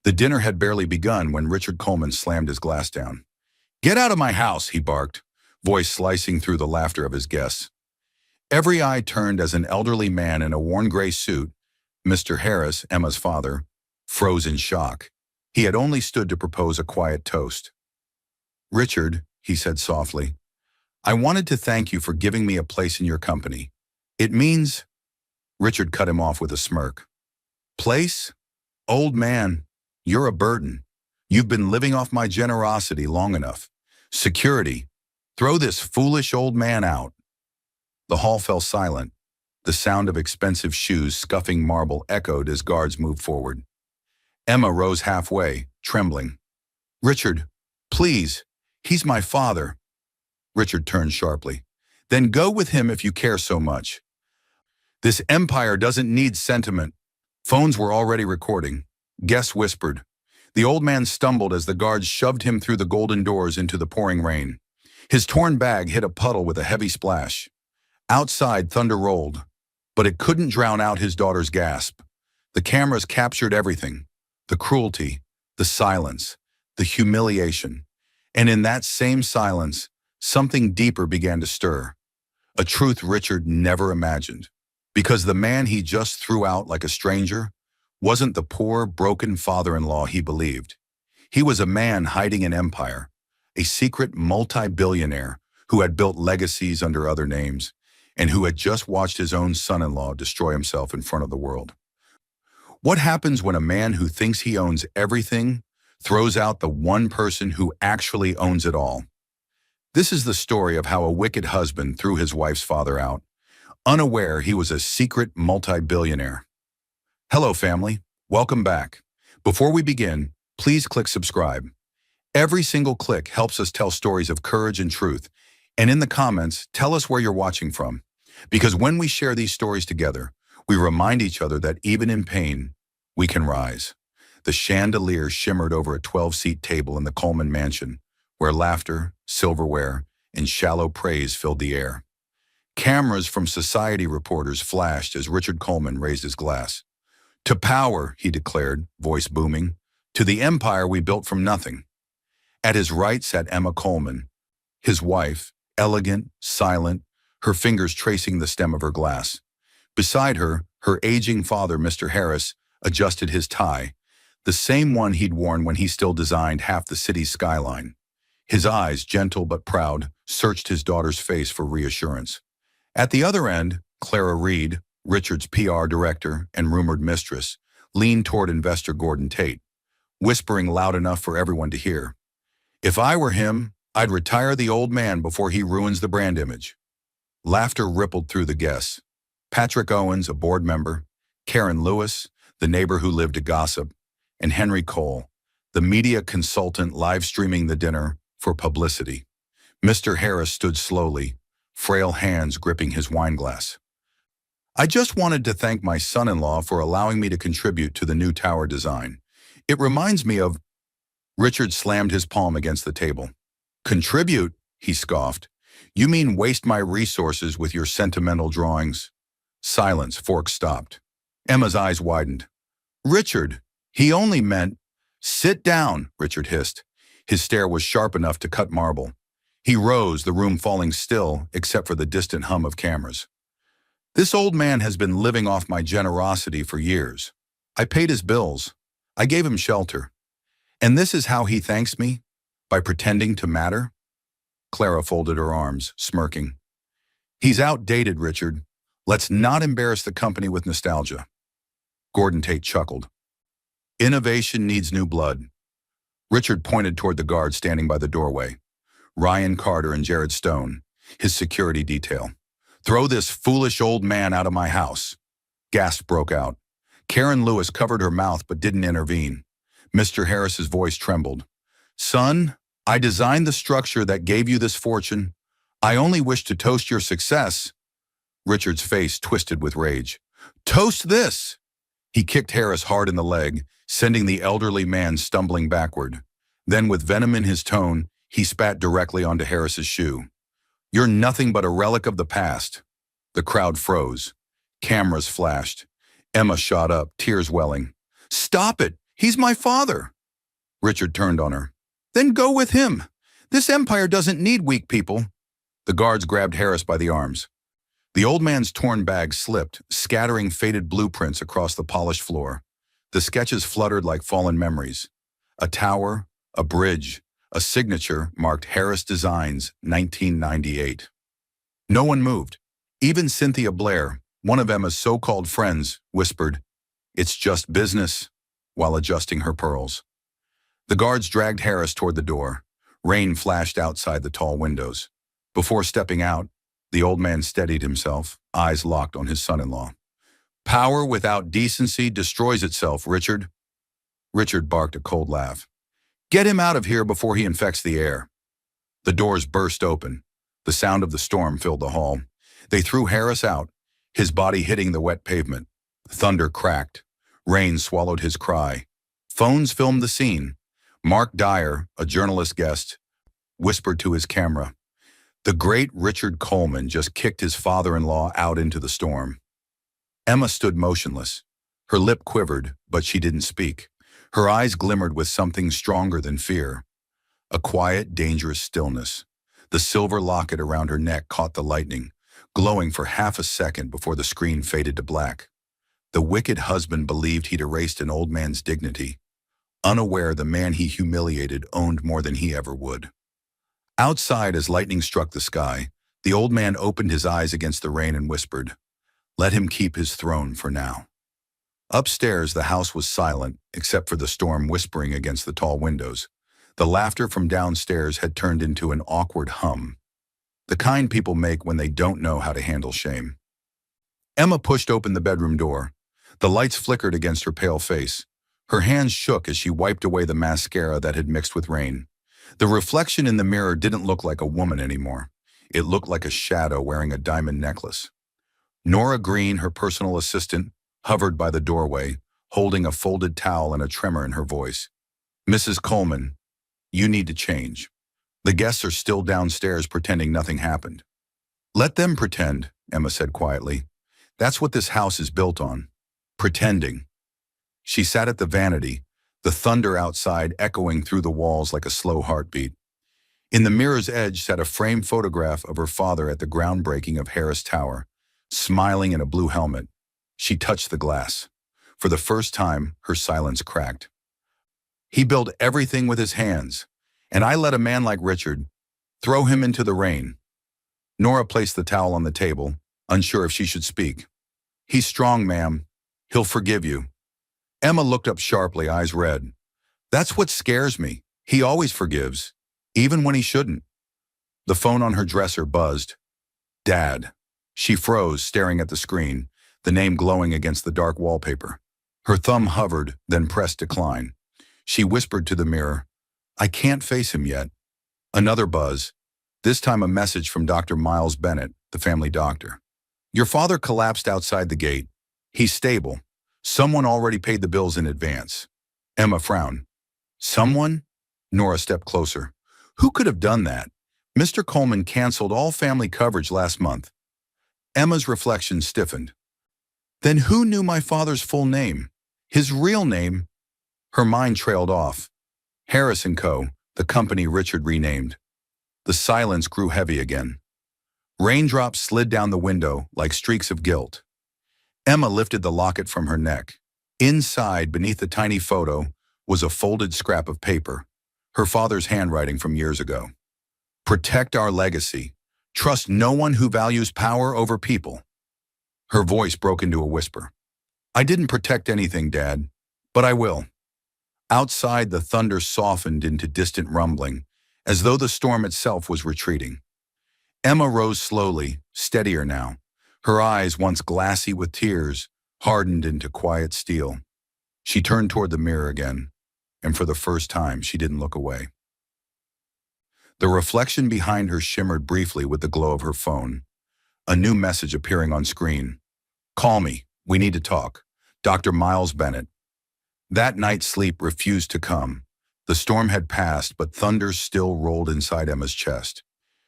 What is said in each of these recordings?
The dinner had barely begun when Richard Coleman slammed his glass down. "Get out of my house," he barked, voice slicing through the laughter of his guests. Every eye turned as an elderly man in a worn gray suit, Mr. Harris, Emma's father, froze in shock. He had only stood to propose a quiet toast. "Richard," he said softly, "I wanted to thank you for giving me a place in your company. It means—" Richard cut him off with a smirk. "Place? Old man, you're a burden. You've been living off my generosity long enough. Security, throw this foolish old man out." The hall fell silent. The sound of expensive shoes scuffing marble echoed as guards moved forward. Emma rose halfway, trembling. "Richard, please, he's my father." Richard turned sharply. "Then go with him if you care so much. This empire doesn't need sentiment." Phones were already recording. Guests whispered. The old man stumbled as the guards shoved him through the golden doors into the pouring rain. His torn bag hit a puddle with a heavy splash. Outside, thunder rolled, but it couldn't drown out his daughter's gasp. The cameras captured everything: the cruelty, the silence, the humiliation. And in that same silence, something deeper began to stir. A truth Richard never imagined. Because the man he just threw out like a stranger wasn't the poor, broken father-in-law he believed. He was a man hiding an empire, a secret multi-billionaire who had built legacies under other names, and who had just watched his own son-in-law destroy himself in front of the world. What happens when a man who thinks he owns everything throws out the one person who actually owns it all? This is the story of how a wicked husband threw his wife's father out, unaware he was a secret multi-billionaire. Hello, family. Welcome back. Before we begin, please click subscribe. Every single click helps us tell stories of courage and truth. And in the comments, tell us where you're watching from. Because when we share these stories together, we remind each other that even in pain, we can rise. The chandelier shimmered over a 12-seat table in the Coleman mansion, where laughter, silverware, and shallow praise filled the air. Cameras from society reporters flashed as Richard Coleman raised his glass. "To power," he declared, voice booming. "To the empire we built from nothing." At his right sat Emma Coleman, his wife, elegant, silent, her fingers tracing the stem of her glass. Beside her, her aging father, Mr. Harris, adjusted his tie, the same one he'd worn when he still designed half the city's skyline. His eyes, gentle but proud, searched his daughter's face for reassurance. At the other end, Clara Reed, Richard's PR director and rumored mistress, leaned toward investor Gordon Tate, whispering loud enough for everyone to hear. "If I were him, I'd retire the old man before he ruins the brand image." Laughter rippled through the guests. Patrick Owens, a board member, Karen Lewis, the neighbor who lived to gossip, and Henry Cole, the media consultant live-streaming the dinner for publicity. Mr. Harris stood slowly, frail hands gripping his wineglass. "I just wanted to thank my son-in-law for allowing me to contribute to the new tower design. It reminds me of—" Richard slammed his palm against the table. "Contribute?" he scoffed. "You mean waste my resources with your sentimental drawings?" Silence. Fork stopped. Emma's eyes widened. "Richard, he only meant—" "Sit down," Richard hissed. His stare was sharp enough to cut marble. He rose, the room falling still except for the distant hum of cameras. "This old man has been living off my generosity for years. I paid his bills. I gave him shelter. And this is how he thanks me? By pretending to matter?" Clara folded her arms, smirking. "He's outdated, Richard. Let's not embarrass the company with nostalgia." Gordon Tate chuckled. "Innovation needs new blood." Richard pointed toward the guards standing by the doorway. Ryan Carter and Jared Stone, his security detail. "Throw this foolish old man out of my house." Gasps broke out. Karen Lewis covered her mouth but didn't intervene. Mr. Harris's voice trembled. "Son, I designed the structure that gave you this fortune. I only wish to toast your success." Richard's face twisted with rage. "Toast this!" He kicked Harris hard in the leg, sending the elderly man stumbling backward. Then, with venom in his tone, he spat directly onto Harris's shoe. "You're nothing but a relic of the past." The crowd froze. Cameras flashed. Emma shot up, tears welling. "Stop it! He's my father. Richard turned on her. Then go with him. This empire doesn't need weak people. The guards grabbed Harris by the arms. The old man's torn bag slipped, scattering faded blueprints across the polished floor. The sketches fluttered like fallen memories. A tower, a bridge, a signature marked Harris Designs, 1998. No one moved. Even Cynthia Blair, one of Emma's so-called friends, whispered, "It's just business," while adjusting her pearls. The guards dragged Harris toward the door. Rain flashed outside the tall windows. Before stepping out, the old man steadied himself, eyes locked on his son-in-law. "Power without decency destroys itself, Richard." Richard barked a cold laugh. "Get him out of here before he infects the air." The doors burst open. The sound of the storm filled the hall. They threw Harris out, his body hitting the wet pavement. Thunder cracked. Rain swallowed his cry. Phones filmed the scene. Mark Dyer, a journalist guest, whispered to his camera, "The great Richard Coleman just kicked his father-in-law out into the storm." Emma stood motionless. Her lip quivered, but she didn't speak. Her eyes glimmered with something stronger than fear. A quiet, dangerous stillness. The silver locket around her neck caught the lightning, glowing for half a second before the screen faded to black. The wicked husband believed he'd erased an old man's dignity, unaware the man he humiliated owned more than he ever would. Outside, as lightning struck the sky, the old man opened his eyes against the rain and whispered, "Let him keep his throne for now." Upstairs, the house was silent, except for the storm whispering against the tall windows. The laughter from downstairs had turned into an awkward hum, the kind people make when they don't know how to handle shame. Emma pushed open the bedroom door. The lights flickered against her pale face. Her hands shook as she wiped away the mascara that had mixed with rain. The reflection in the mirror didn't look like a woman anymore. It looked like a shadow wearing a diamond necklace. Nora Green, her personal assistant, hovered by the doorway, holding a folded towel and a tremor in her voice. "Mrs. Coleman, you need to change. The guests are still downstairs pretending nothing happened." "Let them pretend," Emma said quietly. "That's what this house is built on. Pretending." She sat at the vanity, the thunder outside echoing through the walls like a slow heartbeat. In the mirror's edge sat a framed photograph of her father at the groundbreaking of Harris Tower, smiling in a blue helmet. She touched the glass. For the first time, her silence cracked. "He built everything with his hands, and I let a man like Richard throw him into the rain." Nora placed the towel on the table, unsure if she should speak. "He's strong, ma'am. He'll forgive you." Emma looked up sharply, eyes red. "That's what scares me. He always forgives, even when he shouldn't." The phone on her dresser buzzed. "Dad." She froze, staring at the screen, the name glowing against the dark wallpaper. Her thumb hovered, then pressed decline. She whispered to the mirror, "I can't face him yet." Another buzz, this time a message from Dr. Miles Bennett, the family doctor. "Your father collapsed outside the gate. He's stable. Someone already paid the bills in advance." Emma frowned. "Someone?" Nora stepped closer. "Who could have done that? Mr. Coleman canceled all family coverage last month." Emma's reflection stiffened. "Then who knew my father's full name? His real name?" Her mind trailed off. Harris & Co., the company Richard renamed. The silence grew heavy again. Raindrops slid down the window like streaks of guilt. Emma lifted the locket from her neck. Inside, beneath the tiny photo, was a folded scrap of paper, her father's handwriting from years ago. "Protect our legacy. Trust no one who values power over people." Her voice broke into a whisper. "I didn't protect anything, Dad, but I will." Outside, the thunder softened into distant rumbling, as though the storm itself was retreating. Emma rose slowly, steadier now. Her eyes, once glassy with tears, hardened into quiet steel. She turned toward the mirror again, and for the first time, she didn't look away. The reflection behind her shimmered briefly with the glow of her phone. A new message appearing on screen. "Call me. We need to talk. Dr. Miles Bennett." That night's sleep refused to come. The storm had passed, but thunder still rolled inside Emma's chest.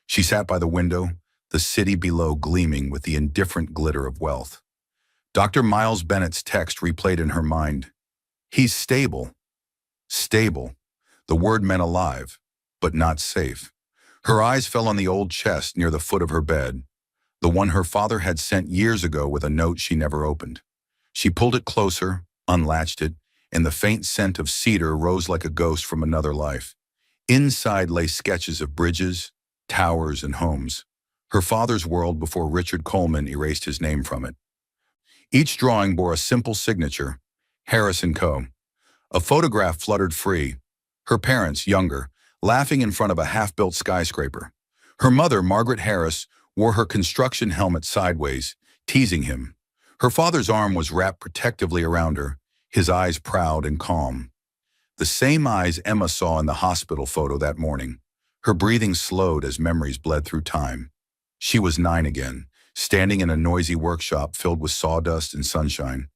She sat by the window, the city below gleaming with the indifferent glitter of wealth. Dr. Miles Bennett's text replayed in her mind. "He's stable. Stable. The word meant alive, but not safe. Her eyes fell on the old chest near the foot of her bed, the one her father had sent years ago with a note she never opened. She pulled it closer, unlatched it, and the faint scent of cedar rose like a ghost from another life. Inside lay sketches of bridges, towers, and homes. Her father's world before Richard Coleman erased his name from it. Each drawing bore a simple signature, Harris & Co. A photograph fluttered free. Her parents, younger, laughing in front of a half-built skyscraper. Her mother, Margaret Harris, wore her construction helmet sideways, teasing him. Her father's arm was wrapped protectively around her, his eyes proud and calm. The same eyes Emma saw in the hospital photo that morning. Her breathing slowed as memories bled through time. She was 9 again, standing in a noisy workshop filled with sawdust and sunshine.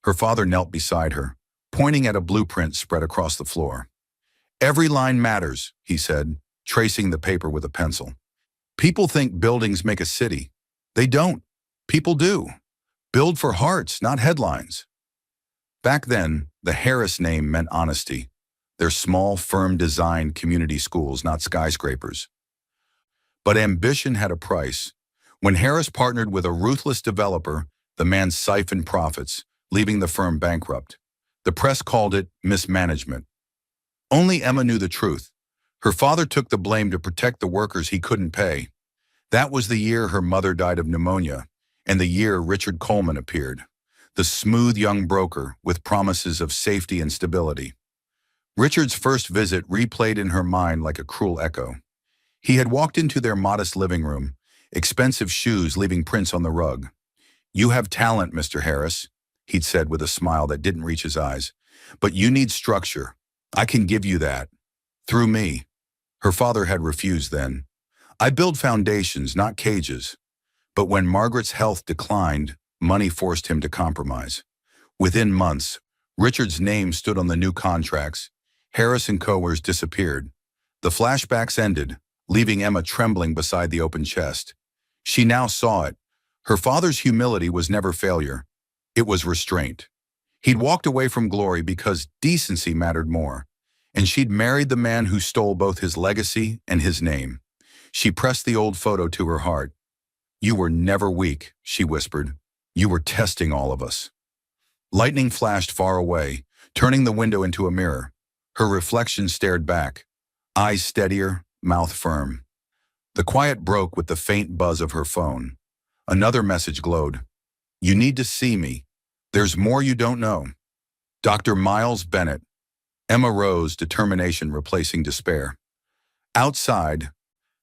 Her father knelt beside her, pointing at a blueprint spread across the floor. "Every line matters," he said, tracing the paper with a pencil. "People think buildings make a city. They don't. People do. Build for hearts, not headlines." Back then, the Harris name meant honesty. Their small, firm-designed community schools, not skyscrapers. But ambition had a price. When Harris partnered with a ruthless developer, the man siphoned profits, leaving the firm bankrupt. The press called it mismanagement. Only Emma knew the truth. Her father took the blame to protect the workers he couldn't pay. That was the year her mother died of pneumonia, and the year Richard Coleman appeared, the smooth young broker with promises of safety and stability. Richard's first visit replayed in her mind like a cruel echo. He had walked into their modest living room, expensive shoes leaving prints on the rug. "You have talent, Mr. Harris," he'd said with a smile that didn't reach his eyes. "But you need structure. I can give you that. Through me." Her father had refused then. "I build foundations, not cages." But when Margaret's health declined, money forced him to compromise. Within months, Richard's name stood on the new contracts. Harris & Co. disappeared. The flashbacks ended, leaving Emma trembling beside the open chest. She now saw it. Her father's humility was never failure. It was restraint. He'd walked away from glory because decency mattered more, and she'd married the man who stole both his legacy and his name. She pressed the old photo to her heart. "You were never weak," she whispered. "You were testing all of us." Lightning flashed far away, turning the window into a mirror. Her reflection stared back, eyes steadier, mouth firm. The quiet broke with the faint buzz of her phone. Another message glowed. "You need to see me. There's more you don't know. Dr. Miles Bennett." Emma rose, determination replacing despair. Outside,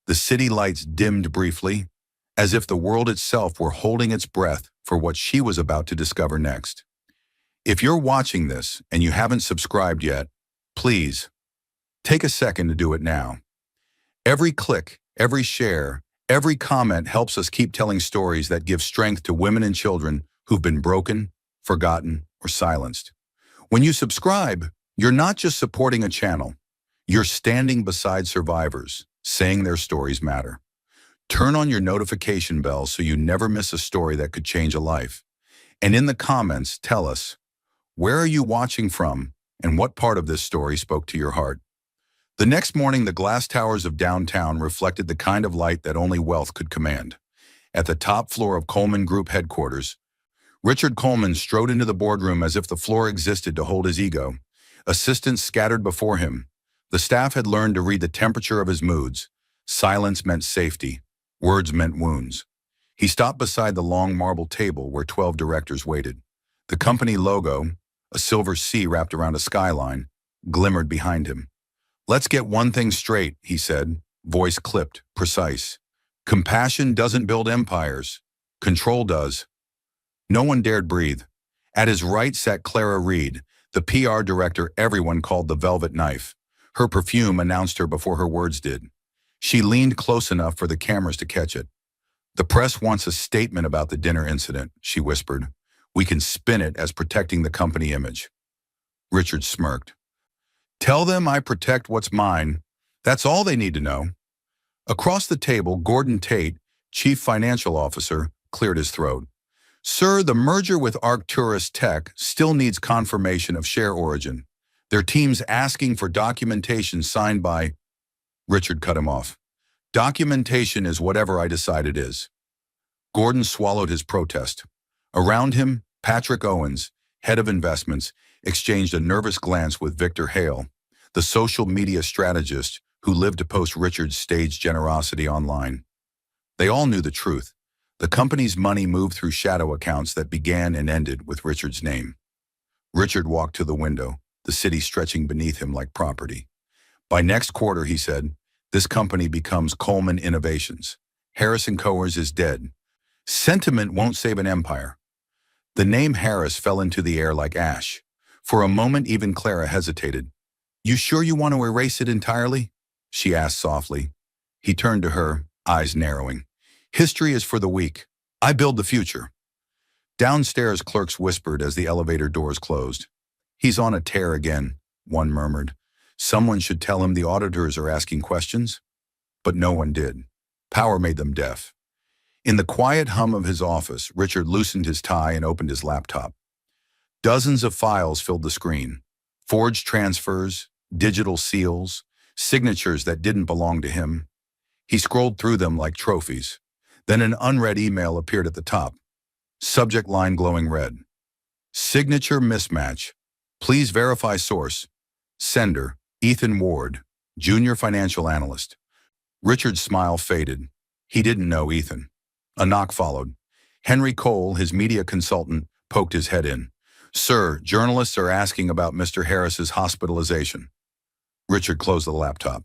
the city lights dimmed briefly, as if the world itself were holding its breath for what she was about to discover next. If you're watching this and you haven't subscribed yet, please take a second to do it now. Every click, every share, every comment helps us keep telling stories that give strength to women and children who've been broken, forgotten, or silenced. When you subscribe, you're not just supporting a channel. You're standing beside survivors, saying their stories matter. Turn on your notification bell so you never miss a story that could change a life. And in the comments, tell us, where are you watching from and what part of this story spoke to your heart? The next morning, the glass towers of downtown reflected the kind of light that only wealth could command. At the top floor of Coleman Group headquarters, Richard Coleman strode into the boardroom as if the floor existed to hold his ego. Assistants scattered before him. The staff had learned to read the temperature of his moods. Silence meant safety. Words meant wounds. He stopped beside the long marble table where 12 directors waited. The company logo, a silver C wrapped around a skyline, glimmered behind him. "Let's get one thing straight," he said, voice clipped, precise. "Compassion doesn't build empires. Control does." No one dared breathe. At his right sat Clara Reed, the PR director everyone called the Velvet Knife. Her perfume announced her before her words did. She leaned close enough for the cameras to catch it. "The press wants a statement about the dinner incident," she whispered. "We can spin it as protecting the company image." Richard smirked. "Tell them I protect what's mine. That's all they need to know." Across the table, Gordon Tate, chief financial officer, cleared his throat. "Sir, the merger with Arcturus Tech still needs confirmation of share origin. Their team's asking for documentation signed by... Richard cut him off. Documentation is whatever I decide it is. Gordon swallowed his protest. Around him, Patrick Owens, head of investments, exchanged a nervous glance with Victor Hale, the social media strategist who lived to post Richard's staged generosity online. They all knew the truth. The company's money moved through shadow accounts that began and ended with Richard's name. Richard walked to the window, the city stretching beneath him like property. By next quarter, he said, this company becomes Coleman Innovations. Harris & Coors is dead. Sentiment won't save an empire. The name Harris fell into the air like ash. For a moment, even Clara hesitated. You sure you want to erase it entirely? She asked softly. He turned to her, eyes narrowing. History is for the weak. I build the future. Downstairs, clerks whispered as the elevator doors closed. He's on a tear again, one murmured. Someone should tell him the auditors are asking questions. But no one did. Power made them deaf. In the quiet hum of his office, Richard loosened his tie and opened his laptop. Dozens of files filled the screen. Forged transfers, digital seals, signatures that didn't belong to him. He scrolled through them like trophies. Then an unread email appeared at the top. Subject line glowing red. Signature mismatch. Please verify source. Sender, Ethan Ward, junior financial analyst. Richard's smile faded. He didn't know Ethan. A knock followed. Henry Cole, his media consultant, poked his head in. Sir, journalists are asking about Mr. Harris's hospitalization. Richard closed the laptop.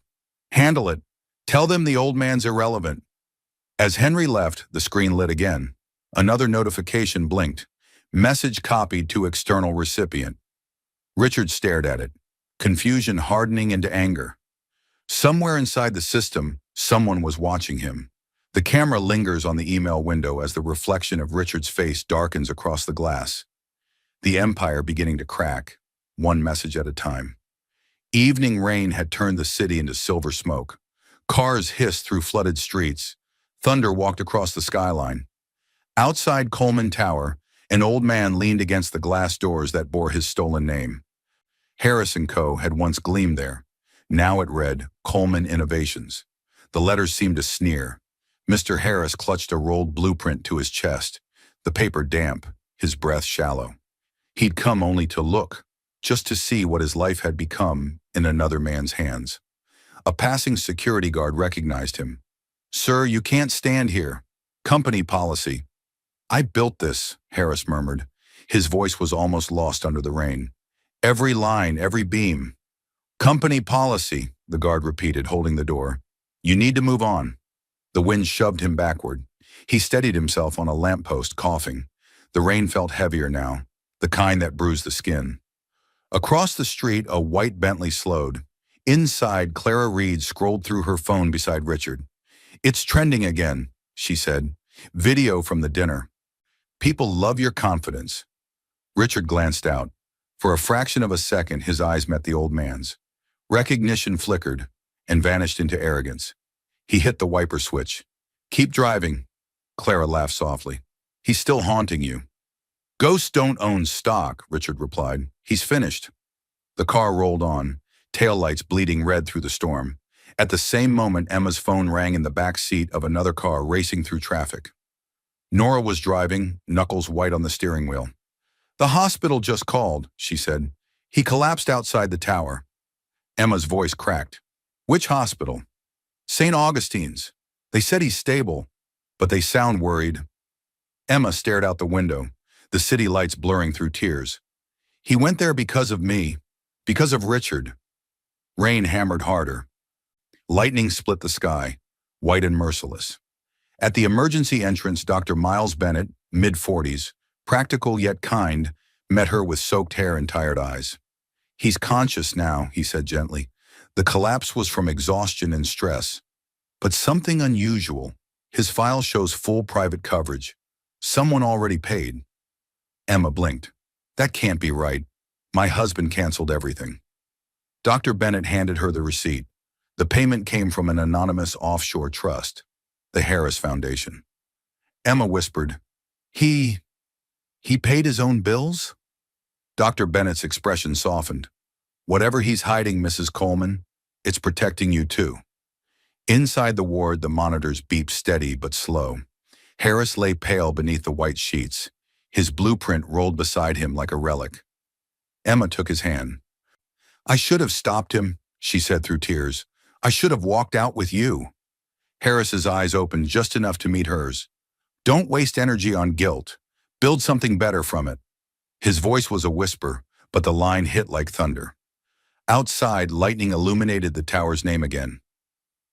Handle it. Tell them the old man's irrelevant. As Henry left, the screen lit again. Another notification blinked. Message copied to external recipient. Richard stared at it, confusion hardening into anger. Somewhere inside the system, someone was watching him. The camera lingers on the email window as the reflection of Richard's face darkens across the glass. The empire beginning to crack, one message at a time. Evening rain had turned the city into silver smoke. Cars hissed through flooded streets. Thunder walked across the skyline. Outside Coleman Tower, an old man leaned against the glass doors that bore his stolen name. Harris & Co. had once gleamed there. Now it read, Coleman Innovations. The letters seemed to sneer. Mr. Harris clutched a rolled blueprint to his chest, the paper damp, his breath shallow. He'd come only to look, just to see what his life had become in another man's hands. A passing security guard recognized him. Sir, you can't stand here. Company policy. I built this, Harris murmured. His voice was almost lost under the rain. Every line, every beam. Company policy, the guard repeated, holding the door. You need to move on. The wind shoved him backward. He steadied himself on a lamppost, coughing. The rain felt heavier now, the kind that bruised the skin. Across the street, a white Bentley slowed. Inside, Clara Reed scrolled through her phone beside Richard. It's trending again, she said. Video from the dinner. People love your confidence. Richard glanced out. For a fraction of a second, his eyes met the old man's. Recognition flickered and vanished into arrogance. He hit the wiper switch. Keep driving. Clara laughed softly. He's still haunting you. Ghosts don't own stock, Richard replied. He's finished. The car rolled on, taillights bleeding red through the storm. At the same moment, Emma's phone rang in the back seat of another car racing through traffic. Nora was driving, knuckles white on the steering wheel. The hospital just called, she said. He collapsed outside the tower. Emma's voice cracked. Which hospital? St. Augustine's. They said he's stable, but they sound worried. Emma stared out the window, the city lights blurring through tears. He went there because of me, because of Richard. Rain hammered harder. Lightning split the sky, white and merciless. At the emergency entrance, Dr. Miles Bennett, mid-40s, practical yet kind, met her with soaked hair and tired eyes. He's conscious now, he said gently. The collapse was from exhaustion and stress. But something unusual. His file shows full private coverage. Someone already paid. Emma blinked. That can't be right. My husband canceled everything. Dr. Bennett handed her the receipt. The payment came from an anonymous offshore trust, the Harris Foundation. Emma whispered, He paid his own bills? Dr. Bennett's expression softened. Whatever he's hiding, Mrs. Coleman, it's protecting you too. Inside the ward, the monitors beeped steady but slow. Harris lay pale beneath the white sheets. His blueprint rolled beside him like a relic. Emma took his hand. I should have stopped him, she said through tears. I should have walked out with you. Harris's eyes opened just enough to meet hers. Don't waste energy on guilt. Build something better from it. His voice was a whisper, but the line hit like thunder. Outside, lightning illuminated the tower's name again.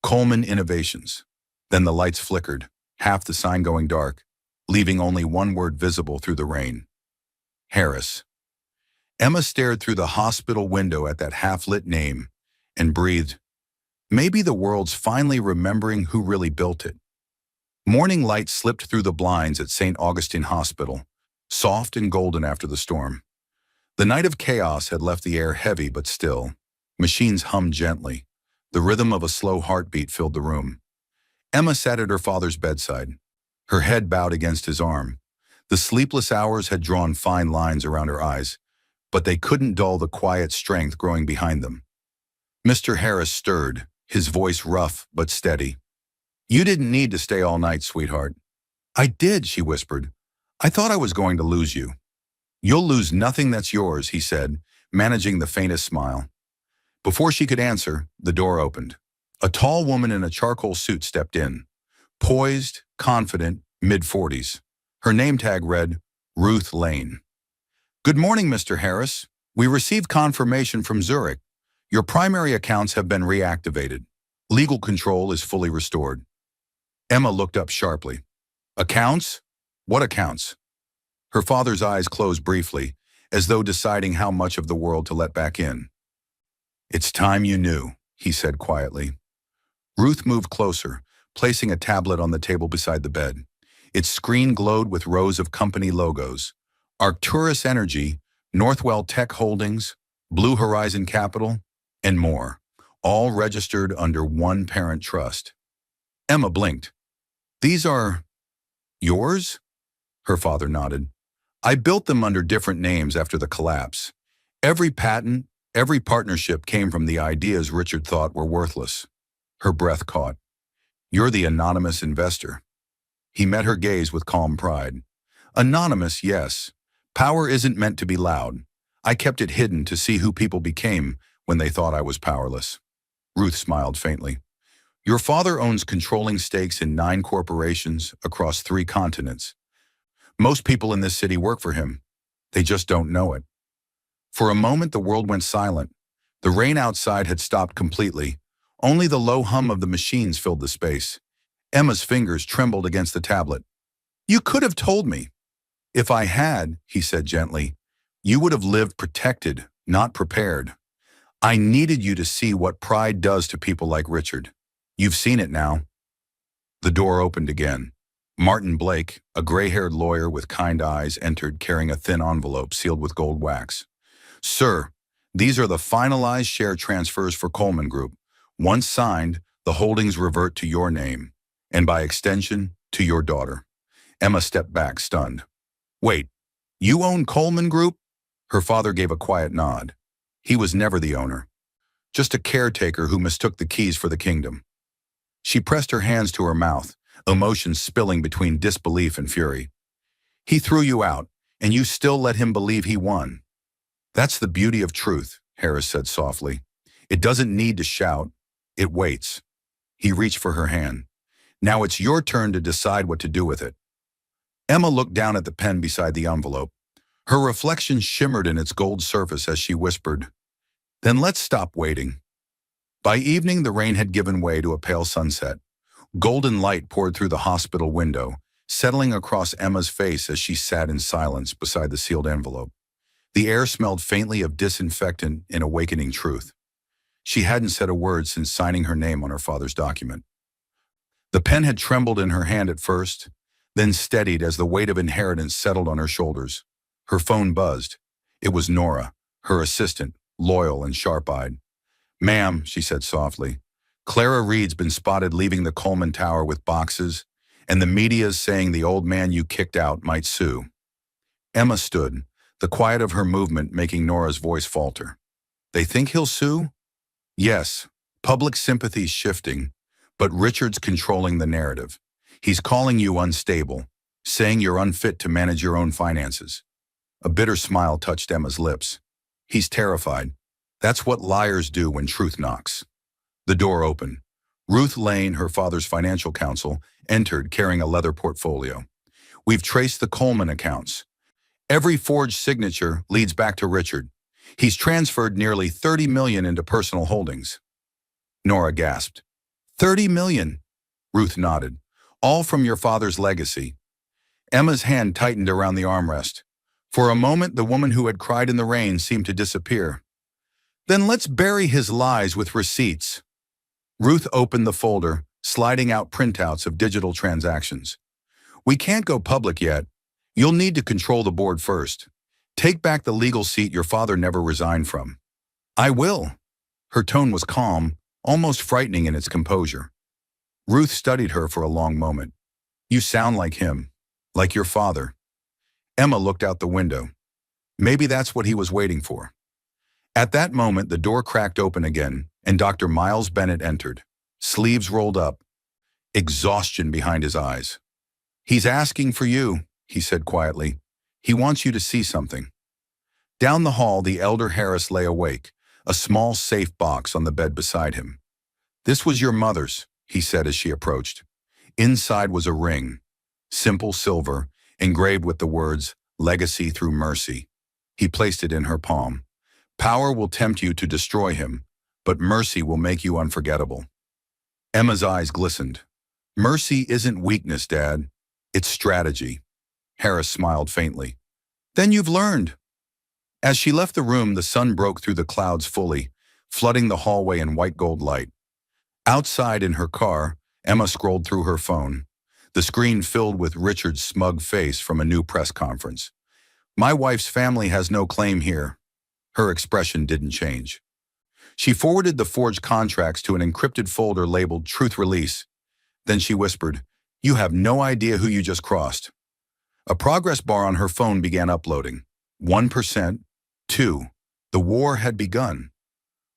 Coleman Innovations. Then the lights flickered, half the sign going dark, leaving only one word visible through the rain. Harris. Emma stared through the hospital window at that half-lit name and breathed. Maybe the world's finally remembering who really built it. Morning light slipped through the blinds at St. Augustine Hospital, soft and golden after the storm. The night of chaos had left the air heavy but still. Machines hummed gently. The rhythm of a slow heartbeat filled the room. Emma sat at her father's bedside, her head bowed against his arm. The sleepless hours had drawn fine lines around her eyes, but they couldn't dull the quiet strength growing behind them. Mr. Harris stirred, his voice rough but steady. You didn't need to stay all night, sweetheart. I did, she whispered. I thought I was going to lose you. You'll lose nothing that's yours, he said, managing the faintest smile. Before she could answer, the door opened. A tall woman in a charcoal suit stepped in. Poised, confident, mid-40s. Her name tag read, Ruth Lane. Good morning, Mr. Harris. We received confirmation from Zurich. Your primary accounts have been reactivated. Legal control is fully restored. Emma looked up sharply. Accounts? What accounts? Her father's eyes closed briefly, as though deciding how much of the world to let back in. It's time you knew, he said quietly. Ruth moved closer, placing a tablet on the table beside the bed. Its screen glowed with rows of company logos. Arcturus Energy, Northwell Tech Holdings, Blue Horizon Capital, and more, all registered under one parent trust. Emma blinked. These are yours? Her father nodded. I built them under different names after the collapse. Every patent, every partnership came from the ideas Richard thought were worthless. Her breath caught. You're the anonymous investor. He met her gaze with calm pride. Anonymous, yes. Power isn't meant to be loud. I kept it hidden to see who people became when they thought I was powerless. Ruth smiled faintly. Your father owns controlling stakes in 9 corporations across 3 continents. Most people in this city work for him. They just don't know it. For a moment, the world went silent. The rain outside had stopped completely. Only the low hum of the machines filled the space. Emma's fingers trembled against the tablet. You could have told me. If I had, he said gently, you would have lived protected, not prepared. I needed you to see what pride does to people like Richard. You've seen it now. The door opened again. Martin Blake, a gray-haired lawyer with kind eyes, entered carrying a thin envelope sealed with gold wax. Sir, these are the finalized share transfers for Coleman Group. Once signed, the holdings revert to your name, and by extension, to your daughter. Emma stepped back, stunned. Wait, you own Coleman Group? Her father gave a quiet nod. He was never the owner, just a caretaker who mistook the keys for the kingdom. She pressed her hands to her mouth, emotions spilling between disbelief and fury. He threw you out, and you still let him believe he won. That's the beauty of truth, Harris said softly. It doesn't need to shout. It waits. He reached for her hand. Now it's your turn to decide what to do with it. Emma looked down at the pen beside the envelope. Her reflection shimmered in its gold surface as she whispered, Then let's stop waiting. By evening, the rain had given way to a pale sunset. Golden light poured through the hospital window, settling across Emma's face as she sat in silence beside the sealed envelope. The air smelled faintly of disinfectant in awakening truth. She hadn't said a word since signing her name on her father's document. The pen had trembled in her hand at first, then steadied as the weight of inheritance settled on her shoulders. Her phone buzzed. It was Nora, her assistant, loyal and sharp-eyed. Ma'am, she said softly, Clara Reed's been spotted leaving the Coleman Tower with boxes, and the media's saying the old man you kicked out might sue. Emma stood, the quiet of her movement making Nora's voice falter. They think he'll sue? Yes, public sympathy's shifting, but Richard's controlling the narrative. He's calling you unstable, saying you're unfit to manage your own finances. A bitter smile touched Emma's lips. He's terrified. That's what liars do when truth knocks. The door opened. Ruth Lane, her father's financial counsel, entered carrying a leather portfolio. We've traced the Coleman accounts. Every forged signature leads back to Richard. He's transferred nearly $30 million into personal holdings. Nora gasped. $30 million? Ruth nodded. All from your father's legacy. Emma's hand tightened around the armrest. For a moment, the woman who had cried in the rain seemed to disappear. Then let's bury his lies with receipts. Ruth opened the folder, sliding out printouts of digital transactions. We can't go public yet. You'll need to control the board first. Take back the legal seat your father never resigned from. I will. Her tone was calm, almost frightening in its composure. Ruth studied her for a long moment. You sound like him, like your father. Emma looked out the window. Maybe that's what he was waiting for. At that moment, the door cracked open again, and Dr. Miles Bennett entered, sleeves rolled up, exhaustion behind his eyes. He's asking for you, he said quietly. He wants you to see something. Down the hall, the elder Harris lay awake, a small safe box on the bed beside him. This was your mother's, he said as she approached. Inside was a ring, simple silver, engraved with the words, Legacy through Mercy. He placed it in her palm. Power will tempt you to destroy him, but mercy will make you unforgettable. Emma's eyes glistened. Mercy isn't weakness, Dad. It's strategy. Harris smiled faintly. Then you've learned. As she left the room, the sun broke through the clouds fully, flooding the hallway in white gold light. Outside in her car, Emma scrolled through her phone, the screen filled with Richard's smug face from a new press conference. My wife's family has no claim here. Her expression didn't change. She forwarded the forged contracts to an encrypted folder labeled Truth Release. Then she whispered, You have no idea who you just crossed. A progress bar on her phone began uploading. 1%, 2. The war had begun.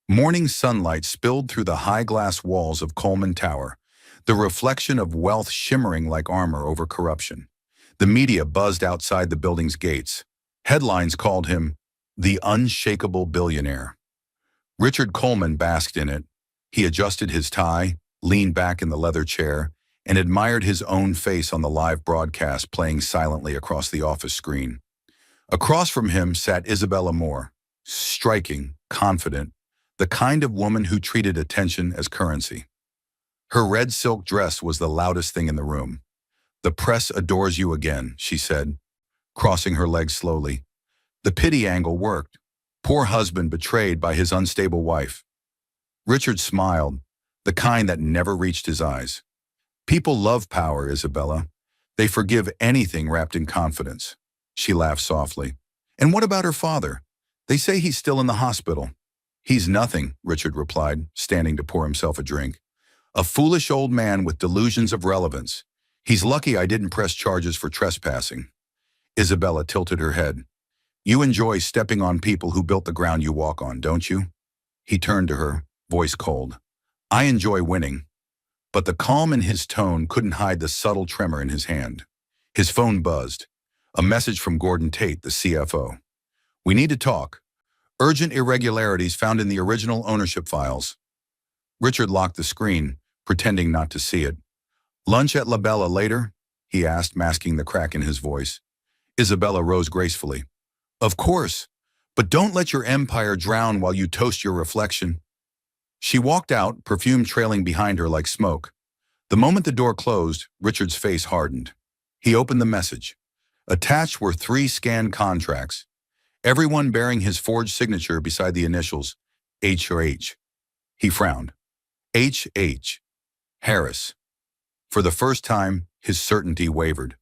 Morning sunlight spilled through the high glass walls of Coleman Tower, the reflection of wealth shimmering like armor over corruption. The media buzzed outside the building's gates. Headlines called him the unshakable billionaire. Richard Coleman basked in it. He adjusted his tie, leaned back in the leather chair, and admired his own face on the live broadcast playing silently across the office screen. Across from him sat Isabella Moore, striking, confident, the kind of woman who treated attention as currency. Her red silk dress was the loudest thing in the room. The press adores you again, she said, crossing her legs slowly. The pity angle worked. Poor husband betrayed by his unstable wife. Richard smiled, the kind that never reached his eyes. People love power, Isabella. They forgive anything wrapped in confidence. She laughed softly. And what about her father? They say he's still in the hospital. He's nothing, Richard replied, standing to pour himself a drink. A foolish old man with delusions of relevance. He's lucky I didn't press charges for trespassing. Isabella tilted her head. You enjoy stepping on people who built the ground you walk on, don't you? He turned to her, voice cold. I enjoy winning. But the calm in his tone couldn't hide the subtle tremor in his hand. His phone buzzed. A message from Gordon Tate, the CFO. We need to talk. Urgent irregularities found in the original ownership files. Richard locked the screen, pretending not to see it. Lunch at La Bella later? He asked, masking the crack in his voice. Isabella rose gracefully. Of course, but don't let your empire drown while you toast your reflection. She walked out, perfume trailing behind her like smoke. The moment the door closed, Richard's face hardened. He opened the message. Attached were 3 scanned contracts, everyone bearing his forged signature beside the initials, H or H. He frowned. H. Harris. For the first time, his certainty wavered.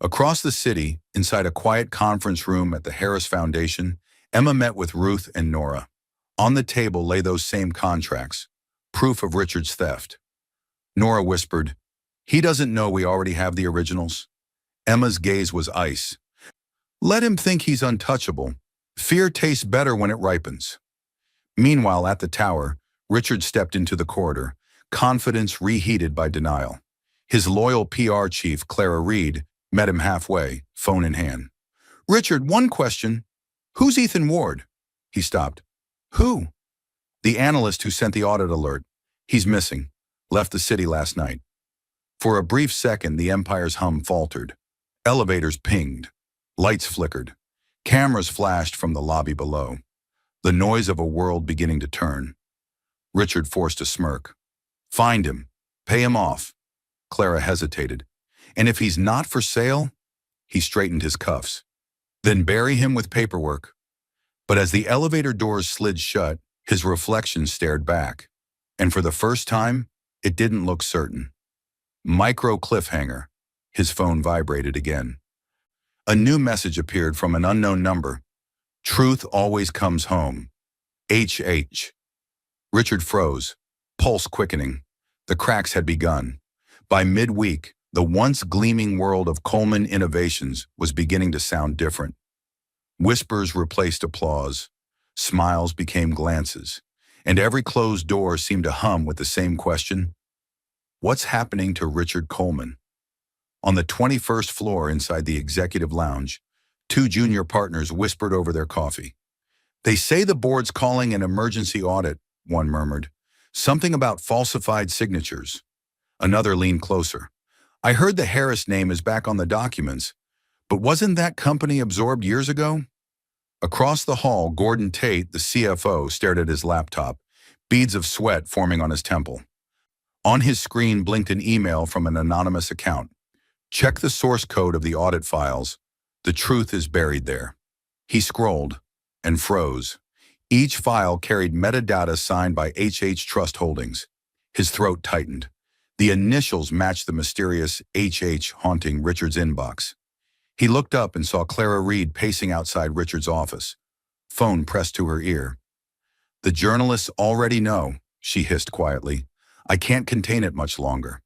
Across the city, inside a quiet conference room at the Harris Foundation, Emma met with Ruth and Nora. On the table lay those same contracts, proof of Richard's theft. Nora whispered, He doesn't know we already have the originals. Emma's gaze was ice. Let him think he's untouchable. Fear tastes better when it ripens. Meanwhile, at the tower, Richard stepped into the corridor, confidence reheated by denial. His loyal PR chief, Clara Reed, met him halfway, phone in hand. "Richard, one question. Who's Ethan Ward?" He stopped. "Who?" "The analyst who sent the audit alert. He's missing. Left the city last night." For a brief second, the Empire's hum faltered. Elevators pinged. Lights flickered. Cameras flashed from the lobby below. The noise of a world beginning to turn. Richard forced a smirk. "Find him. Pay him off." Clara hesitated. "And if he's not for sale?" He straightened his cuffs. "Then bury him with paperwork." But as the elevator doors slid shut, his reflection stared back. And for the first time, it didn't look certain. Micro cliffhanger. His phone vibrated again. A new message appeared from an unknown number. "Truth always comes home. HH." Richard froze, pulse quickening. The cracks had begun. By midweek, the once gleaming world of Coleman Innovations was beginning to sound different. Whispers replaced applause. Smiles became glances. And every closed door seemed to hum with the same question: what's happening to Richard Coleman? On the 21st floor inside the executive lounge, two junior partners whispered over their coffee. "They say the board's calling an emergency audit," one murmured. "Something about falsified signatures." Another leaned closer. "I heard the Harris name is back on the documents, but wasn't that company absorbed years ago?" Across the hall, Gordon Tate, the CFO, stared at his laptop, beads of sweat forming on his temple. On his screen blinked an email from an anonymous account. "Check the source code of the audit files. The truth is buried there." He scrolled and froze. Each file carried metadata signed by HH Trust Holdings. His throat tightened. The initials matched the mysterious HH haunting Richard's inbox. He looked up and saw Clara Reed pacing outside Richard's office, phone pressed to her ear. "The journalists already know," she hissed quietly. "I can't contain it much longer."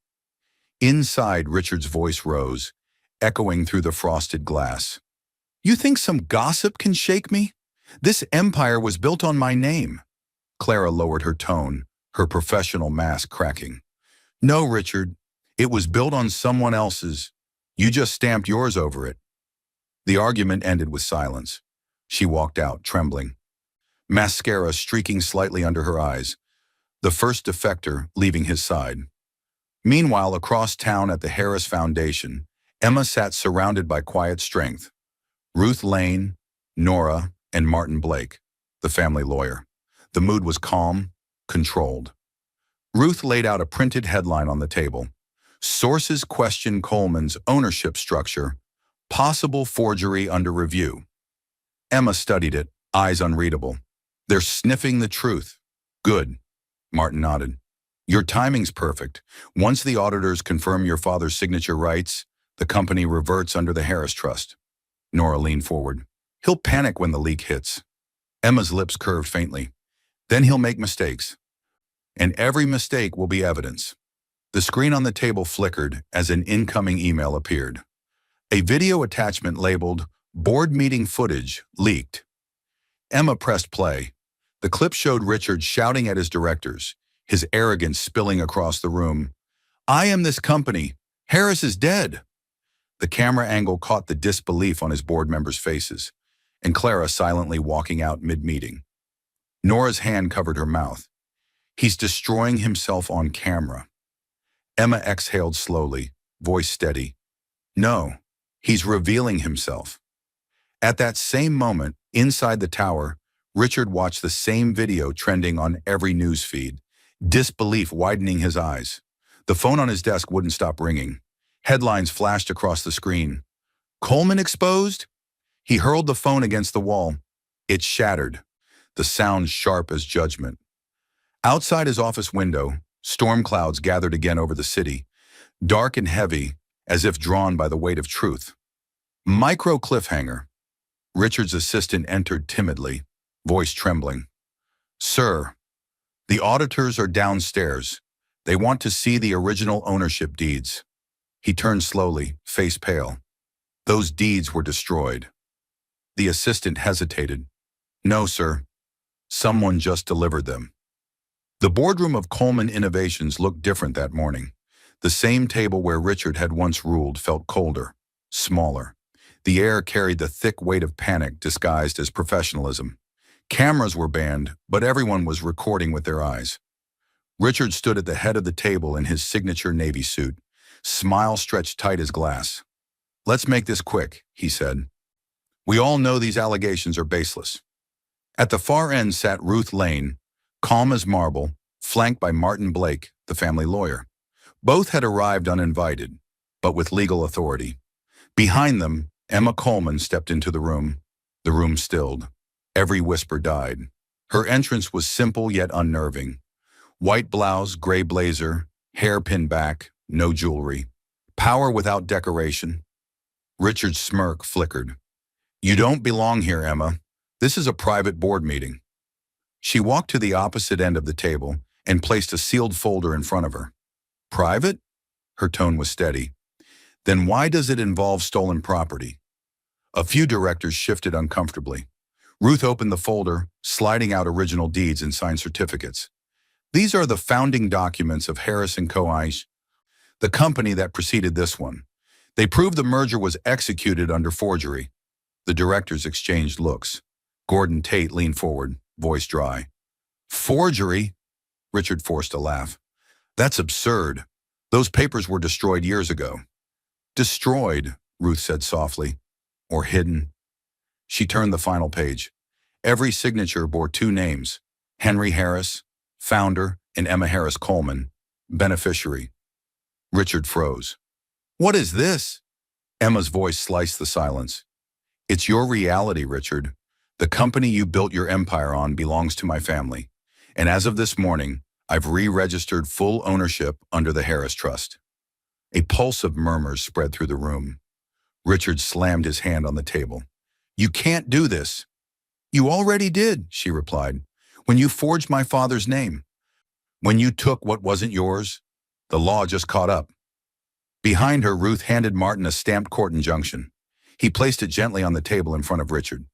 Inside, Richard's voice rose, echoing through the frosted glass. "You think some gossip can shake me? This empire was built on my name." Clara lowered her tone, her professional mask cracking. "No, Richard. It was built on someone else's. You just stamped yours over it." The argument ended with silence. She walked out, trembling, mascara streaking slightly under her eyes, the first defector leaving his side. Meanwhile, across town at the Harris Foundation, Emma sat surrounded by quiet strength. Ruth Lane, Nora, and Martin Blake, the family lawyer. The mood was calm, controlled. Ruth laid out a printed headline on the table. "Sources question Coleman's ownership structure. Possible forgery under review." Emma studied it, eyes unreadable. "They're sniffing the truth." "Good," Martin nodded. "Your timing's perfect. Once the auditors confirm your father's signature rights, the company reverts under the Harris Trust." Nora leaned forward. "He'll panic when the leak hits." Emma's lips curved faintly. "Then he'll make mistakes. And every mistake will be evidence." The screen on the table flickered as an incoming email appeared. A video attachment labeled "Board Meeting Footage Leaked." Emma pressed play. The clip showed Richard shouting at his directors, his arrogance spilling across the room. "I am this company. Harris is dead." The camera angle caught the disbelief on his board members' faces, and Clara silently walking out mid-meeting. Nora's hand covered her mouth. "He's destroying himself on camera." Emma exhaled slowly, voice steady. "No, he's revealing himself." At that same moment, inside the tower, Richard watched the same video trending on every news feed, disbelief widening his eyes. The phone on his desk wouldn't stop ringing. Headlines flashed across the screen. "Coleman exposed?" He hurled the phone against the wall. It shattered, the sound sharp as judgment. Outside his office window, storm clouds gathered again over the city, dark and heavy, as if drawn by the weight of truth. Micro cliffhanger. Richard's assistant entered timidly, voice trembling. "Sir, the auditors are downstairs. They want to see the original ownership deeds." He turned slowly, face pale. "Those deeds were destroyed." The assistant hesitated. "No, sir. Someone just delivered them. The boardroom of Coleman Innovations looked different that morning. The same table where Richard had once ruled felt colder, smaller. The air carried the thick weight of panic disguised as professionalism. Cameras were banned, but everyone was recording with their eyes. Richard stood at the head of the table in his signature Navy suit, smile stretched tight as glass. "Let's make this quick," he said. "We all know these allegations are baseless." At the far end sat Ruth Lane, calm as marble, flanked by Martin Blake, the family lawyer. Both had arrived uninvited, but with legal authority. Behind them, Emma Coleman stepped into the room. The room stilled. Every whisper died. Her entrance was simple yet unnerving. White blouse, gray blazer, hair pinned back, no jewelry. Power without decoration. Richard's smirk flickered. "You don't belong here, Emma. This is a private board meeting." She walked to the opposite end of the table and placed a sealed folder in front of her. "Private?" Her tone was steady. "Then why does it involve stolen property?" A few directors shifted uncomfortably. Ruth opened the folder, sliding out original deeds and signed certificates. "These are the founding documents of Harris & Co. Inc., the company that preceded this one. They prove the merger was executed under forgery." The directors exchanged looks. Gordon Tate leaned forward, voice dry. "Forgery?" Richard forced a laugh. "That's absurd. Those papers were destroyed years ago." "Destroyed," Ruth said softly. "Or hidden." She turned the final page. Every signature bore two names: Henry Harris, founder, and Emma Harris Coleman, beneficiary. Richard froze. "What is this?" Emma's voice sliced the silence. "It's your reality, Richard. The company you built your empire on belongs to my family. And as of this morning, I've re-registered full ownership under the Harris Trust." A pulse of murmurs spread through the room. Richard slammed his hand on the table. "You can't do this." "You already did," she replied, "when you forged my father's name. When you took what wasn't yours, the law just caught up." Behind her, Ruth handed Martin a stamped court injunction. He placed it gently on the table in front of Richard.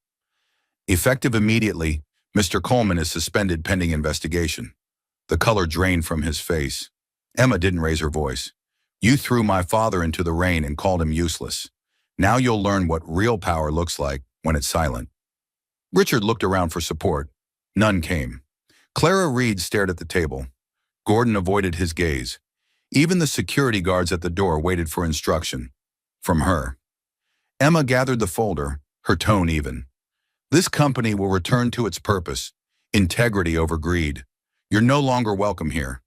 "Effective immediately, Mr. Coleman is suspended pending investigation." The color drained from his face. Emma didn't raise her voice. "You threw my father into the rain and called him useless. Now you'll learn what real power looks like when it's silent." Richard looked around for support. None came. Clara Reed stared at the table. Gordon avoided his gaze. Even the security guards at the door waited for instruction. From her. Emma gathered the folder, her tone even. "This company will return to its purpose, integrity over greed. You're no longer welcome here."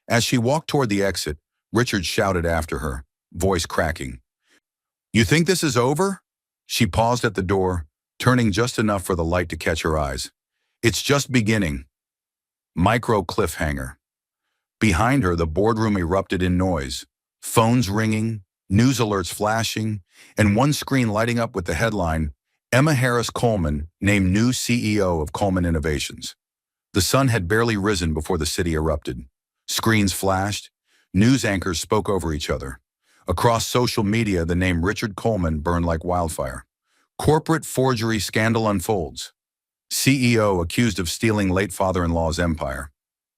As she walked toward the exit, Richard shouted after her, voice cracking. "You think this is over?" She paused at the door, turning just enough for the light to catch her eyes. "It's just beginning." Micro cliffhanger. Behind her, the boardroom erupted in noise. Phones ringing, news alerts flashing, and one screen lighting up with the headline, "Emma Harris Coleman named new CEO of Coleman Innovations." The sun had barely risen before the city erupted. Screens flashed. News anchors spoke over each other. Across social media, the name Richard Coleman burned like wildfire. Corporate forgery scandal unfolds. CEO accused of stealing late father-in-law's empire.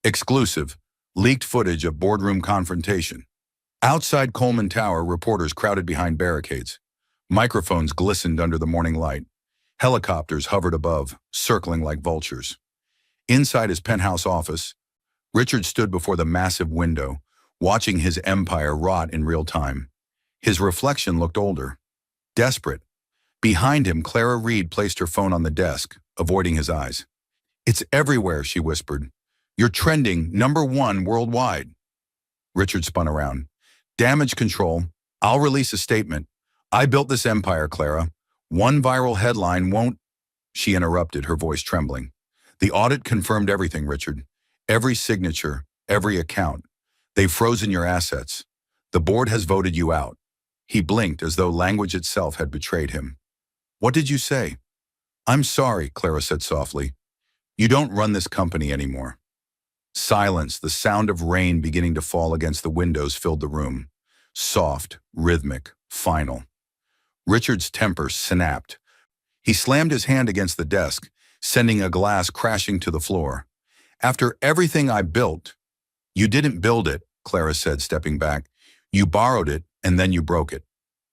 Exclusive. Leaked footage of boardroom confrontation. Outside Coleman Tower, reporters crowded behind barricades. Microphones glistened under the morning light. Helicopters hovered above, circling like vultures. Inside his penthouse office, Richard stood before the massive window, watching his empire rot in real time. His reflection looked older, desperate. Behind him, Clara Reed placed her phone on the desk, avoiding his eyes. "It's everywhere," she whispered. "You're trending #1 worldwide." Richard spun around. "Damage control. I'll release a statement. I built this empire, Clara. One viral headline won't—" She interrupted, her voice trembling. "The audit confirmed everything, Richard. Every signature, every account. They've frozen your assets. The board has voted you out." He blinked as though language itself had betrayed him. "What did you say?" "I'm sorry," Clara said softly. "You don't run this company anymore." Silence, the sound of rain beginning to fall against the windows filled the room. Soft, rhythmic, final. Richard's temper snapped. He slammed his hand against the desk, sending a glass crashing to the floor. After everything I built, you didn't build it, Clara said, stepping back. You borrowed it, and then you broke it.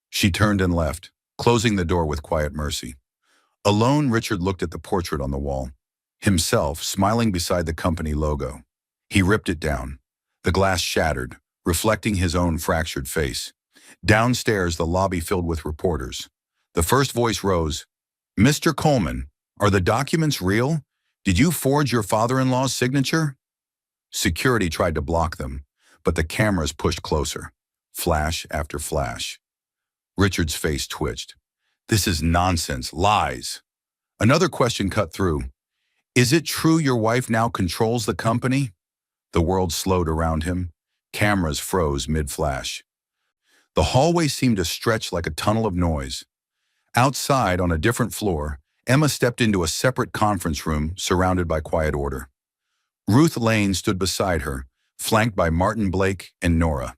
She turned and left, closing the door with quiet mercy. Alone, Richard looked at the portrait on the wall, himself smiling beside the company logo. He ripped it down. The glass shattered, reflecting his own fractured face. Downstairs, the lobby filled with reporters. The first voice rose. Mr. Coleman, are the documents real? Did you forge your father-in-law's signature? Security tried to block them, but the cameras pushed closer, flash after flash. Richard's face twitched. This is nonsense, lies. Another question cut through. Is it true your wife now controls the company? The world slowed around him. Cameras froze mid-flash. The hallway seemed to stretch like a tunnel of noise. Outside, on a different floor, Emma stepped into a separate conference room surrounded by quiet order. Ruth Lane stood beside her, flanked by Martin Blake and Nora.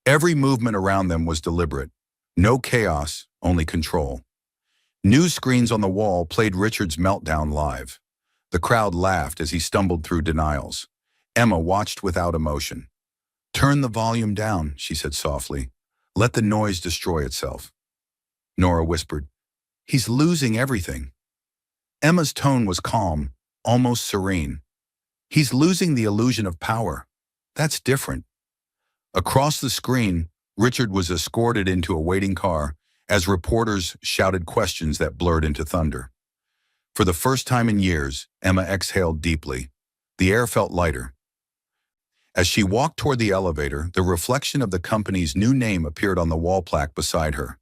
Every movement around them was deliberate. No chaos, only control. News screens on the wall played Richard's meltdown live. The crowd laughed as he stumbled through denials. Emma watched without emotion. Turn the volume down, she said softly. Let the noise destroy itself. Nora whispered, He's losing everything. Emma's tone was calm, almost serene. He's losing the illusion of power. That's different. Across the screen, Richard was escorted into a waiting car as reporters shouted questions that blurred into thunder. For the first time in years, Emma exhaled deeply. The air felt lighter. As she walked toward the elevator, the reflection of the company's new name appeared on the wall plaque beside her.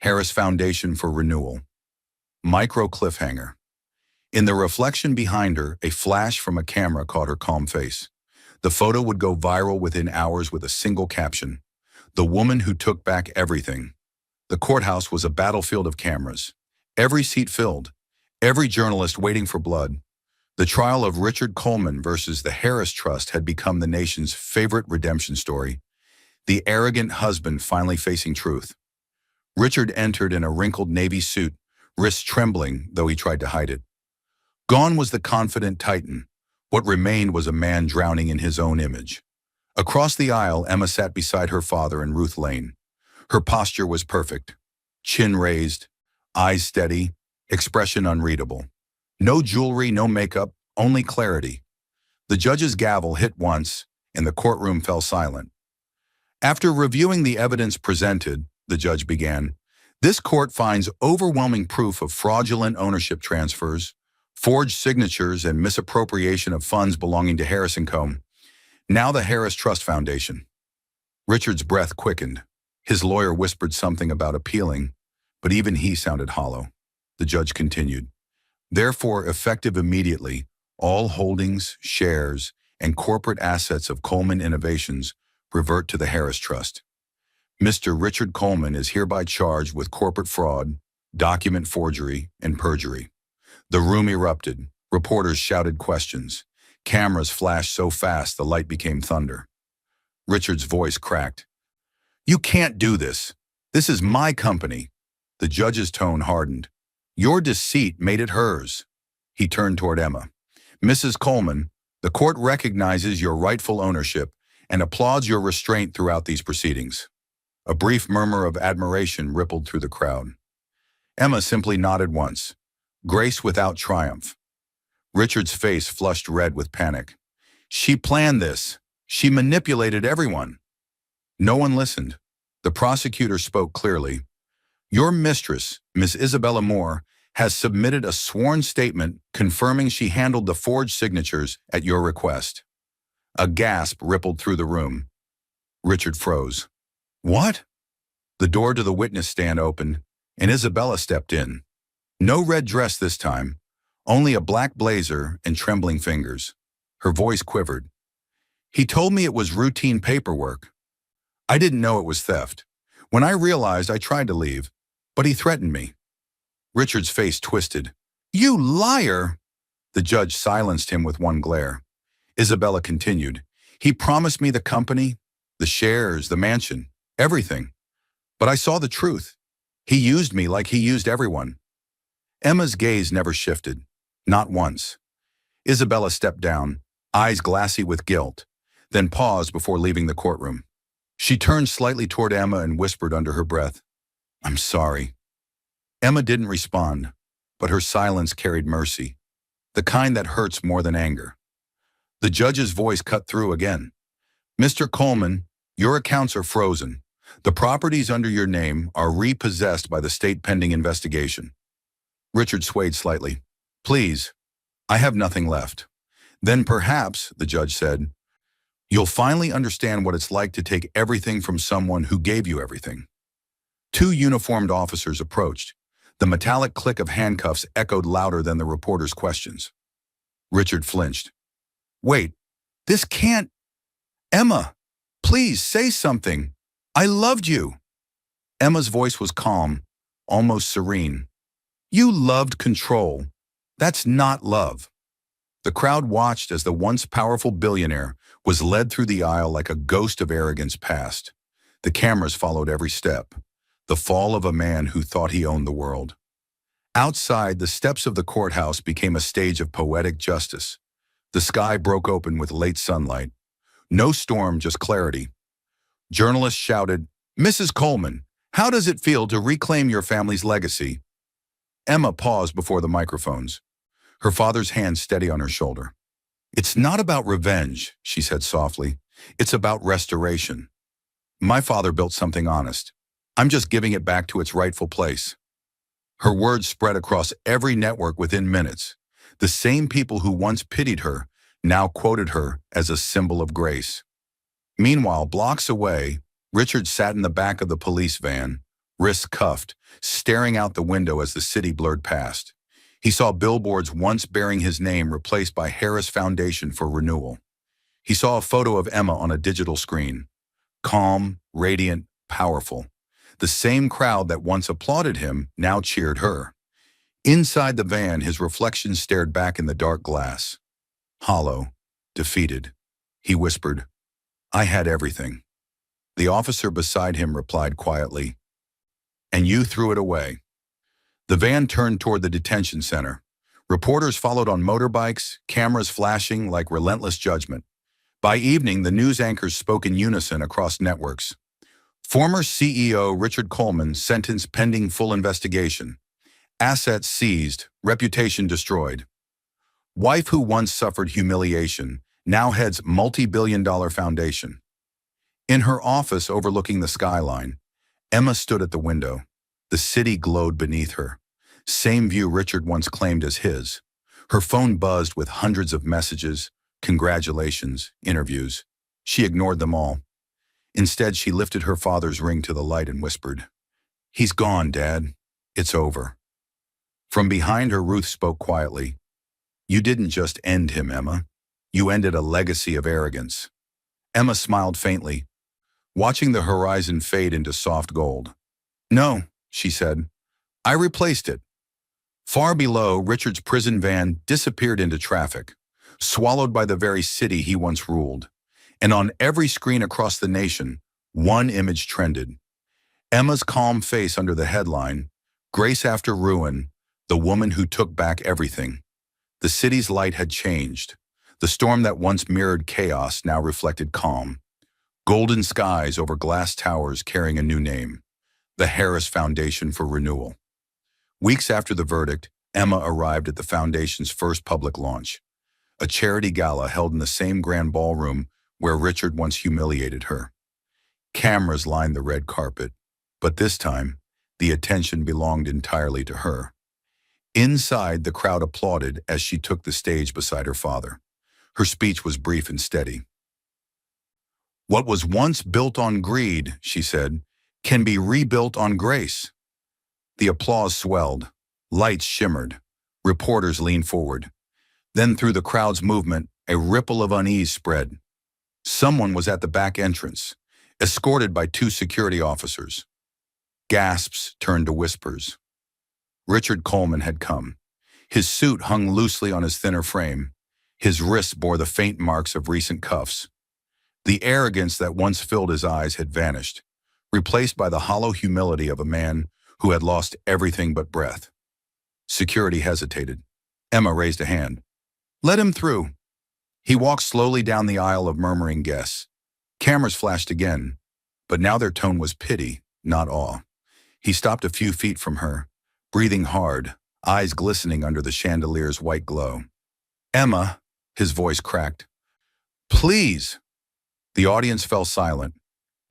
Harris Foundation for Renewal. Micro cliffhanger. In the reflection behind her, a flash from a camera caught her calm face. The photo would go viral within hours with a single caption. The woman who took back everything. The courthouse was a battlefield of cameras. Every seat filled. Every journalist waiting for blood. The trial of Richard Coleman versus the Harris Trust had become the nation's favorite redemption story. The arrogant husband finally facing truth. Richard entered in a wrinkled navy suit, wrists trembling, though he tried to hide it. Gone was the confident titan. What remained was a man drowning in his own image. Across the aisle, Emma sat beside her father and Ruth Lane. Her posture was perfect. Chin raised, eyes steady, expression unreadable. No jewelry, no makeup, only clarity. The judge's gavel hit once, and the courtroom fell silent. After reviewing the evidence presented, the judge began, this court finds overwhelming proof of fraudulent ownership transfers, forged signatures, and misappropriation of funds belonging to Harris & Co. Now the Harris Trust Foundation. Richard's breath quickened. His lawyer whispered something about appealing, but even he sounded hollow. The judge continued. Therefore, effective immediately, all holdings, shares, and corporate assets of Coleman Innovations revert to the Harris Trust. Mr. Richard Coleman is hereby charged with corporate fraud, document forgery, and perjury. The room erupted. Reporters shouted questions. Cameras flashed so fast the light became thunder. Richard's voice cracked. You can't do this. This is my company. The judge's tone hardened. Your deceit made it hers. He turned toward Emma. Mrs. Coleman, the court recognizes your rightful ownership and applauds your restraint throughout these proceedings. A brief murmur of admiration rippled through the crowd. Emma simply nodded once. Grace without triumph. Richard's face flushed red with panic. She planned this. She manipulated everyone. No one listened. The prosecutor spoke clearly. Your mistress, Miss Isabella Moore, has submitted a sworn statement confirming she handled the forged signatures at your request. A gasp rippled through the room. Richard froze. What? The door to the witness stand opened, and Isabella stepped in. No red dress this time, only a black blazer and trembling fingers. Her voice quivered. He told me it was routine paperwork. I didn't know it was theft. When I realized, I tried to leave, but he threatened me. Richard's face twisted. You liar! The judge silenced him with one glare. Isabella continued. He promised me the company, the shares, the mansion, everything. But I saw the truth. He used me like he used everyone. Emma's gaze never shifted. Not once. Isabella stepped down, eyes glassy with guilt, then paused before leaving the courtroom. She turned slightly toward Emma and whispered under her breath, "I'm sorry." Emma didn't respond, but her silence carried mercy, the kind that hurts more than anger. The judge's voice cut through again. "Mr. Coleman, your accounts are frozen. The properties under your name are repossessed by the state pending investigation." Richard swayed slightly. "Please, I have nothing left." "Then perhaps," the judge said, "you'll finally understand what it's like to take everything from someone who gave you everything." Two uniformed officers approached. The metallic click of handcuffs echoed louder than the reporter's questions. Richard flinched. "Wait, this can't... Emma, please say something. I loved you." Emma's voice was calm, almost serene. "You loved control. That's not love." The crowd watched as the once powerful billionaire was led through the aisle like a ghost of arrogance passed. The cameras followed every step. The fall of a man who thought he owned the world. Outside, the steps of the courthouse became a stage of poetic justice. The sky broke open with late sunlight. No storm, just clarity. Journalists shouted, "Mrs. Coleman, how does it feel to reclaim your family's legacy?" Emma paused before the microphones, her father's hand steady on her shoulder. "It's not about revenge," she said softly. "It's about restoration. My father built something honest. I'm just giving it back to its rightful place." Her words spread across every network within minutes. The same people who once pitied her now quoted her as a symbol of grace. Meanwhile, blocks away, Richard sat in the back of the police van, wrists cuffed, staring out the window as the city blurred past. He saw billboards once bearing his name replaced by Harris Foundation for Renewal. He saw a photo of Emma on a digital screen. Calm, radiant, powerful. The same crowd that once applauded him now cheered her. Inside the van, his reflection stared back in the dark glass. Hollow, defeated. He whispered, "I had everything." The officer beside him replied quietly, "And you threw it away." The van turned toward the detention center. Reporters followed on motorbikes, cameras flashing like relentless judgment. By evening, the news anchors spoke in unison across networks. Former CEO Richard Coleman sentenced pending full investigation. Assets seized, reputation destroyed. Wife who once suffered humiliation now heads multi-billion-dollar foundation. In her office overlooking the skyline, Emma stood at the window. The city glowed beneath her. Same view Richard once claimed as his. Her phone buzzed with hundreds of messages, congratulations, interviews. She ignored them all. Instead, she lifted her father's ring to the light and whispered, "He's gone, Dad. It's over." From behind her, Ruth spoke quietly. "You didn't just end him, Emma. You ended a legacy of arrogance." Emma smiled faintly, watching the horizon fade into soft gold. "No," she said. "I replaced it." Far below, Richard's prison van disappeared into traffic, swallowed by the very city he once ruled. And on every screen across the nation, one image trended. Emma's calm face under the headline, "Grace After Ruin, the woman who took back everything." The city's light had changed. The storm that once mirrored chaos now reflected calm. Golden skies over glass towers carrying a new name, the Harris Foundation for Renewal. Weeks after the verdict, Emma arrived at the foundation's first public launch, a charity gala held in the same grand ballroom where Richard once humiliated her. Cameras lined the red carpet, but this time, the attention belonged entirely to her. Inside, the crowd applauded as she took the stage beside her father. Her speech was brief and steady. "What was once built on greed," she said, "can be rebuilt on grace." The applause swelled. Lights shimmered. Reporters leaned forward. Then through the crowd's movement, a ripple of unease spread. Someone was at the back entrance, escorted by two security officers. Gasps turned to whispers. Richard Coleman had come. His suit hung loosely on his thinner frame. His wrists bore the faint marks of recent cuffs. The arrogance that once filled his eyes had vanished, replaced by the hollow humility of a man who had lost everything but breath. Security hesitated. Emma raised a hand. Let him through. He walked slowly down the aisle of murmuring guests. Cameras flashed again, but now their tone was pity, not awe. He stopped a few feet from her, breathing hard, eyes glistening under the chandelier's white glow. Emma, his voice cracked. Please! The audience fell silent.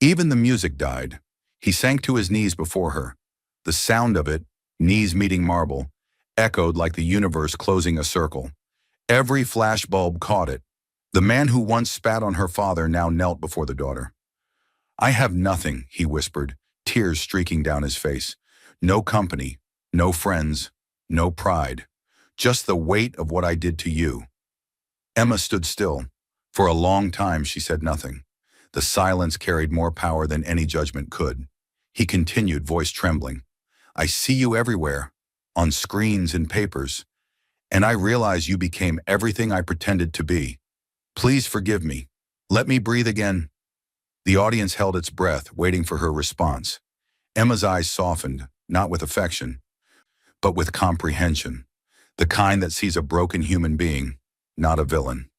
Even the music died. He sank to his knees before her. The sound of it, knees meeting marble, echoed like the universe closing a circle. Every flashbulb caught it. The man who once spat on her father now knelt before the daughter. I have nothing, he whispered, tears streaking down his face. No company, no friends, no pride. Just the weight of what I did to you. Emma stood still. For a long time she said nothing. The silence carried more power than any judgment could. He continued, voice trembling. I see you everywhere, on screens and papers, and I realize you became everything I pretended to be. Please forgive me. Let me breathe again. The audience held its breath, waiting for her response. Emma's eyes softened, not with affection, but with comprehension, the kind that sees a broken human being, not a villain.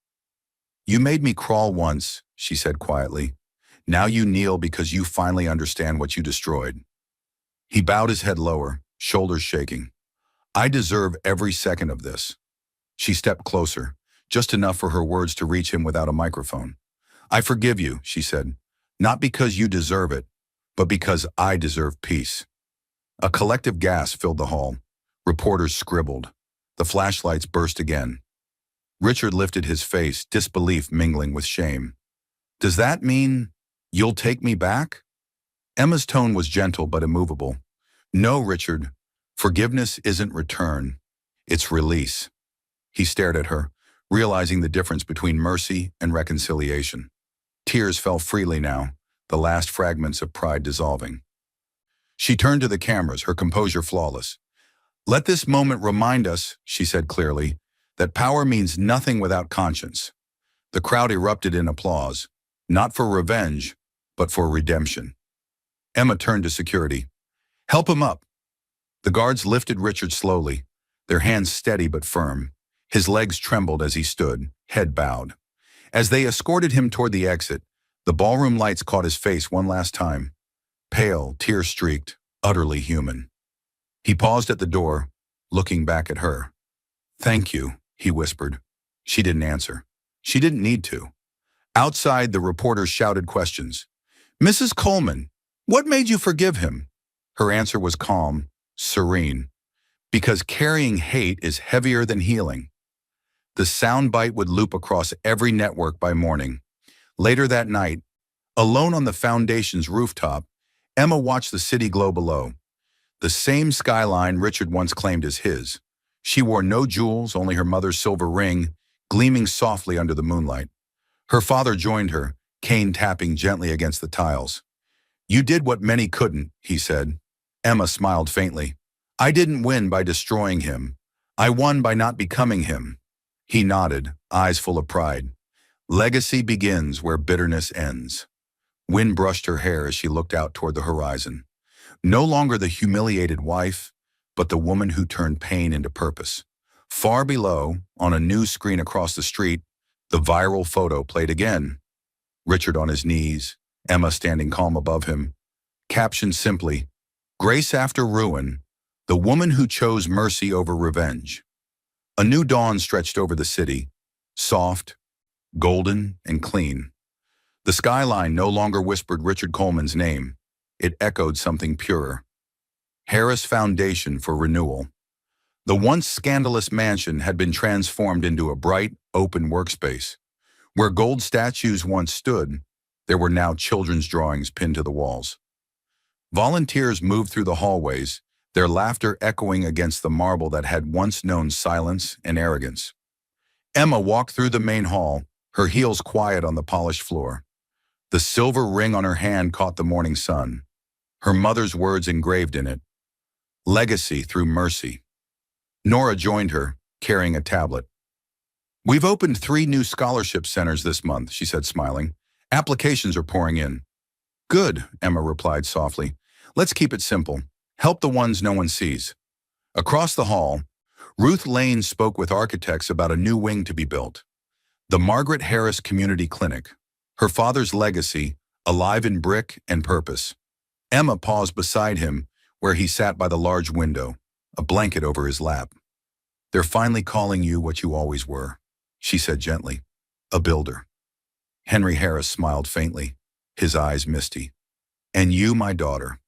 You made me crawl once, she said quietly. Now you kneel because you finally understand what you destroyed. He bowed his head lower, shoulders shaking. I deserve every second of this. She stepped closer, just enough for her words to reach him without a microphone. I forgive you, she said, not because you deserve it, but because I deserve peace. A collective gasp filled the hall. Reporters scribbled. The flashlights burst again. Richard lifted his face, disbelief mingling with shame. Does that mean you'll take me back? Emma's tone was gentle but immovable. No, Richard. Forgiveness isn't return. It's release. He stared at her, realizing the difference between mercy and reconciliation. Tears fell freely now, the last fragments of pride dissolving. She turned to the cameras, her composure flawless. Let this moment remind us, she said clearly, that power means nothing without conscience. The crowd erupted in applause, not for revenge, but for redemption. Emma turned to security. Help him up. The guards lifted Richard slowly, their hands steady but firm. His legs trembled as he stood, head bowed. As they escorted him toward the exit, the ballroom lights caught his face one last time. Pale, tear-streaked, utterly human. He paused at the door, looking back at her. Thank you, he whispered. She didn't answer. She didn't need to. Outside, the reporters shouted questions. Mrs. Coleman, what made you forgive him? Her answer was calm, serene. Because carrying hate is heavier than healing. The soundbite would loop across every network by morning. Later that night, alone on the foundation's rooftop, Emma watched the city glow below. The same skyline Richard once claimed as his. She wore no jewels, only her mother's silver ring, gleaming softly under the moonlight. Her father joined her, cane tapping gently against the tiles. You did what many couldn't, he said. Emma smiled faintly. I didn't win by destroying him. I won by not becoming him. He nodded, eyes full of pride. Legacy begins where bitterness ends. Wind brushed her hair as she looked out toward the horizon. No longer the humiliated wife, but the woman who turned pain into purpose. Far below, on a news screen across the street, the viral photo played again. Richard on his knees, Emma standing calm above him. Captioned simply, Grace after ruin, the woman who chose mercy over revenge. A new dawn stretched over the city, soft, golden, and clean. The skyline no longer whispered Richard Coleman's name. It echoed something purer. Harris Foundation for Renewal. The once scandalous mansion had been transformed into a bright, open workspace. Where gold statues once stood, there were now children's drawings pinned to the walls. Volunteers moved through the hallways, their laughter echoing against the marble that had once known silence and arrogance. Emma walked through the main hall, her heels quiet on the polished floor. The silver ring on her hand caught the morning sun, her mother's words engraved in it. Legacy through mercy. Nora joined her, carrying a tablet. We've opened 3 new scholarship centers this month, she said, smiling. Applications are pouring in. Good, Emma replied softly. Let's keep it simple. Help the ones no one sees. Across the hall, Ruth Lane spoke with architects about a new wing to be built, the Margaret Harris Community Clinic, her father's legacy, alive in brick and purpose. Emma paused beside him, where he sat by the large window, a blanket over his lap. "They're finally calling you what you always were," she said gently, "a builder." Henry Harris smiled faintly, his eyes misty. "And you, my daughter,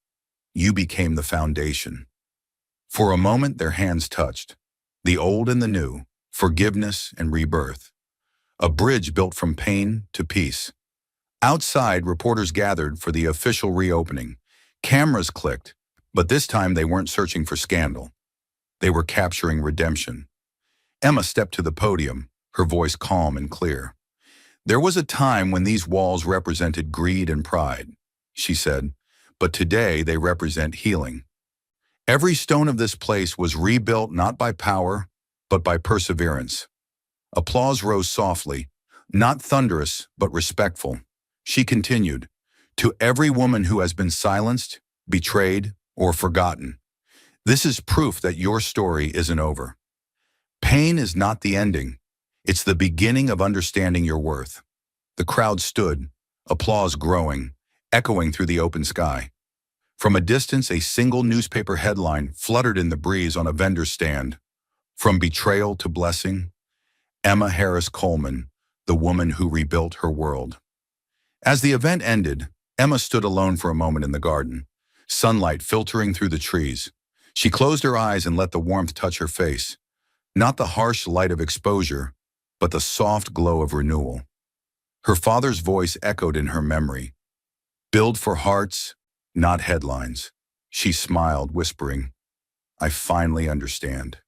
you became the foundation." For a moment their hands touched, the old and the new, forgiveness and rebirth. A bridge built from pain to peace. Outside, reporters gathered for the official reopening. Cameras clicked, but this time they weren't searching for scandal. They were capturing redemption. Emma stepped to the podium, her voice calm and clear. "There was a time when these walls represented greed and pride," she said, "but today they represent healing. Every stone of this place was rebuilt not by power, but by perseverance." Applause rose softly, not thunderous, but respectful. She continued, "To every woman who has been silenced, betrayed, or forgotten, this is proof that your story isn't over. Pain is not the ending. It's the beginning of understanding your worth." The crowd stood, applause growing, echoing through the open sky. From a distance, a single newspaper headline fluttered in the breeze on a vendor's stand. "From betrayal to blessing, Emma Harris Coleman, the woman who rebuilt her world." As the event ended, Emma stood alone for a moment in the garden, sunlight filtering through the trees. She closed her eyes and let the warmth touch her face. Not the harsh light of exposure, but the soft glow of renewal. Her father's voice echoed in her memory. "Build for hearts, not headlines." She smiled, whispering, "I finally understand."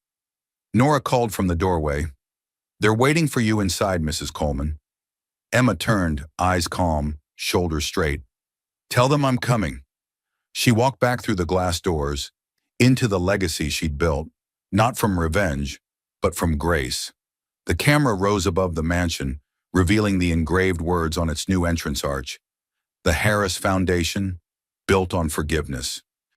Nora called from the doorway, "They're waiting for you inside, Mrs. Coleman." Emma turned, eyes calm, shoulders straight. "Tell them I'm coming." She walked back through the glass doors, into the legacy she'd built, not from revenge, but from grace. The camera rose above the mansion, revealing the engraved words on its new entrance arch. "The Harris Foundation, built on forgiveness."